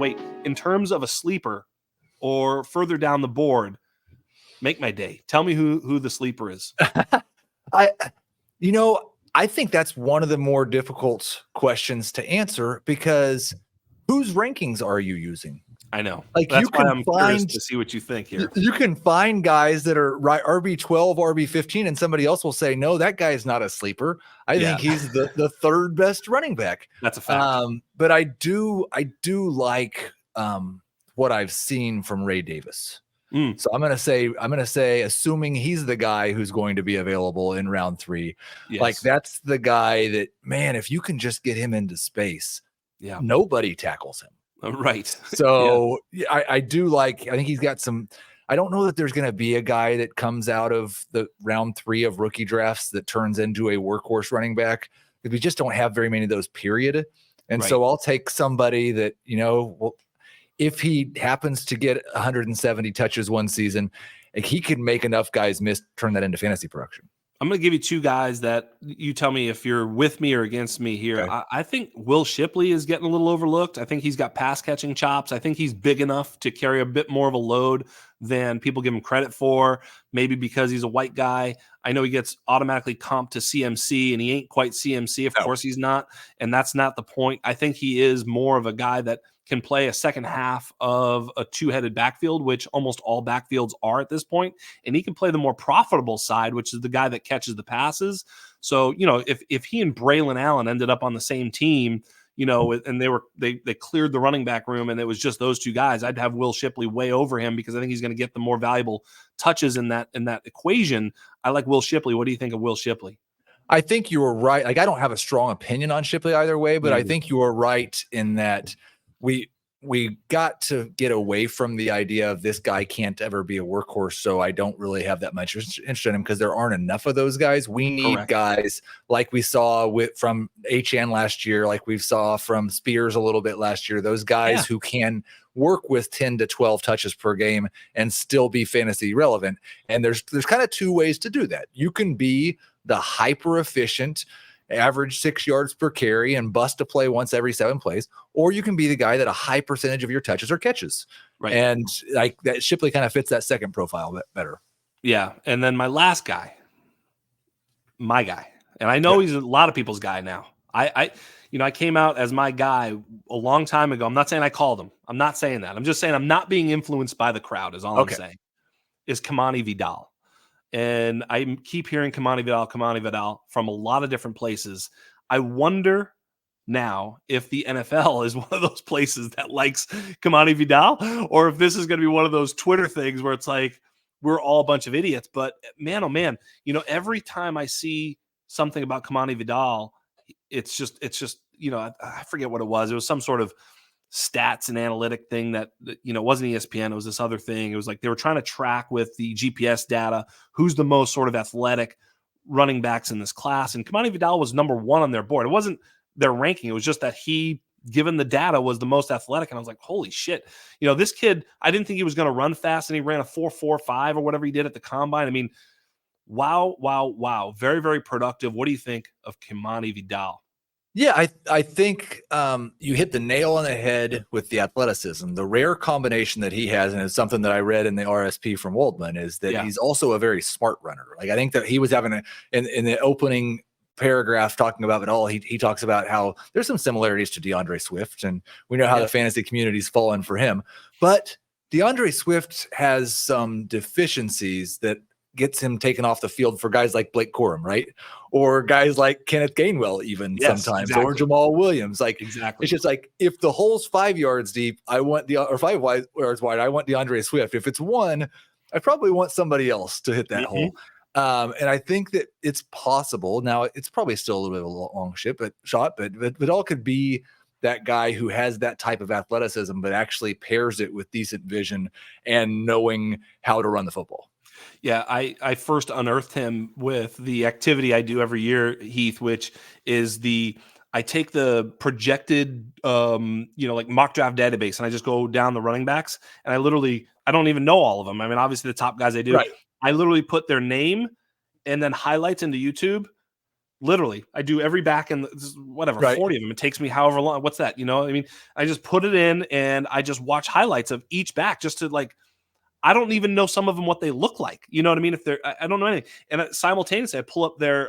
wait, in terms of a sleeper or further down the board, make my day. Tell me who the sleeper is. I think that's one of the more difficult questions to answer, because whose rankings are you using? I know. Like, that's you why can I'm curious to see what you think here. You can find guys that are right RB12, RB15, and somebody else will say, no, that guy is not a sleeper. I think he's the third best running back. That's a fact. But I do like what I've seen from Ray Davis. So I'm gonna say, assuming he's the guy who's going to be available in round 3, like, that's the guy that, man, if you can just get him into space, nobody tackles him. Right. So I think he's got some. I don't know that there's going to be a guy that comes out of the round 3 of rookie drafts that turns into a workhorse running back, because we just don't have very many of those, period. And so I'll take somebody that, if he happens to get 170 touches one season, he can make enough guys turn that into fantasy production. I'm going to give you 2 guys that you tell me if you're with me or against me here. Okay. I think Will Shipley is getting a little overlooked. I think he's got pass catching chops. I think he's big enough to carry a bit more of a load than people give him credit for, maybe because he's a white guy. I know he gets automatically comped to CMC, and he ain't quite CMC. Of course he's not, and that's not the point. I think he is more of a guy that can play a second half of a 2-headed backfield, which almost all backfields are at this point. And he can play the more profitable side, which is the guy that catches the passes. So, if he and Braylon Allen ended up on the same team, and they cleared the running back room and it was just those 2 guys, I'd have Will Shipley way over him, because I think he's going to get the more valuable touches in that equation. I like Will Shipley. What do you think of Will Shipley? I think you were right. Like, I don't have a strong opinion on Shipley either way, but I think you were right in that we got to get away from the idea of this guy can't ever be a workhorse. So I don't really have that much interest in him, because there aren't enough of those guys. We need guys like we saw from HN last year, like we saw from Spears a little bit last year, those guys who can work with 10 to 12 touches per game and still be fantasy relevant. And there's kind of 2 ways to do that. You can be the hyper efficient, average 6 yards per carry and bust a play once every 7 plays, or you can be the guy that a high percentage of your touches are catches. Right. And like that, Shipley kind of fits that second profile better. Yeah. And then my last guy, my guy, and I know he's a lot of people's guy now. I came out as my guy a long time ago. I'm not saying I called him. I'm not saying that. I'm just saying I'm not being influenced by the crowd is all I'm saying, is Kamani Vidal. And I keep hearing Kamani Vidal from a lot of different places. I wonder now if the NFL is one of those places that likes Kamani Vidal, or if this is going to be one of those Twitter things where it's like, we're all a bunch of idiots. But man, oh man, every time I see something about Kamani Vidal, it's just, I forget what it was. It was some sort of stats and analytic thing that it wasn't ESPN. It was this other thing. It was like they were trying to track with the GPS data who's the most sort of athletic running backs in this class. And Kamani Vidal was number 1 on their board. It wasn't their ranking. It was just that he, given the data, was the most athletic. And I was like, holy shit. This kid, I didn't think he was going to run fast, and he ran a 4.45 or whatever he did at the combine. I mean, wow. Very, very productive. What do you think of Kamani Vidal? Yeah, I think you hit the nail on the head with the athleticism. The rare combination that he has, and it's something that I read in the RSP from Waldman, is that he's also a very smart runner. Like, I think that he was having in the opening paragraph talking about it all, he talks about how there's some similarities to DeAndre Swift, and we know how the fantasy community's fallen for him. But DeAndre Swift has some deficiencies that gets him taken off the field for guys like Blake Corum, right? Or guys like Kenneth Gainwell, even sometimes, or Jamal Williams. Like, it's just like, if the hole's 5 yards deep, or 5 yards wide, I want DeAndre Swift. If it's 1, I probably want somebody else to hit that hole. And I think that it's possible. Now, it's probably still a little bit of a long shot, but Vidal could be that guy who has that type of athleticism, but actually pairs it with decent vision and knowing how to run the football. Yeah, I first unearthed him with the activity I do every year, Heath, which is I take the projected, like mock draft database, and I just go down the running backs, and I don't even know all of them. I mean, obviously the top guys I do. Right. I literally put their name and then highlights into YouTube Literally, I do every back and whatever, Right. 40 of them. It takes me however long. What's that? You know, I mean, I just put it in and I just watch highlights of each back just to like, I don't even know some of them what they look like. You know what I mean? If they're, I don't know anything. And simultaneously, I pull up their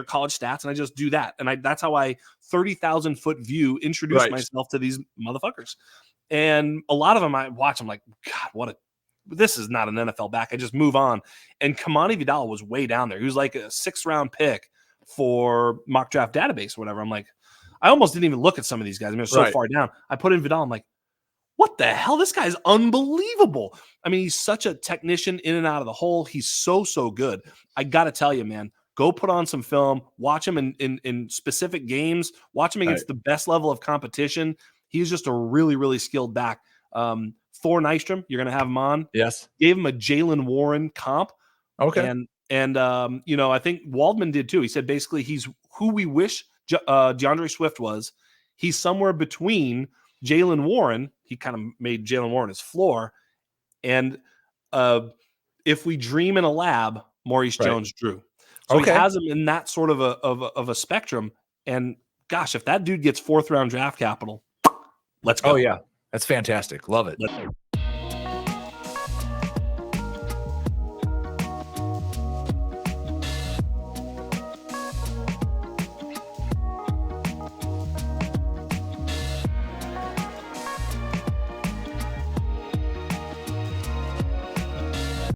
college stats and I just do that. And that's how I 30,000 foot view introduce myself to these motherfuckers. And a lot of them I watch. I'm like, God, this is not an NFL back. I just move on. And Kamani Vidal was way down there. He was like a 6th round pick for mock draft database or whatever. I'm like, I almost didn't even look at some of these guys. I mean, it was so far down. I put in Vidal. I'm like, what the hell? This guy's unbelievable. I mean, he's such a technician in and out of the hole. He's so good. I got to tell you, man, go put on some film, watch him in specific games, watch him against the best level of competition. He's just a really, really skilled back. Thor Nystrom, you're going to have him on. Yes. Gave him a Jalen Warren comp. Okay. And I think Waldman did too. He said basically he's who we wish DeAndre Swift was. He's somewhere between Jalen Warren. He kind of made Jalen Warren his floor. And if we dream in a lab, Maurice Jones-Drew. So he has him in that sort of a spectrum. And gosh, if that dude gets 4th round draft capital, let's go. Oh yeah. That's fantastic. Love it.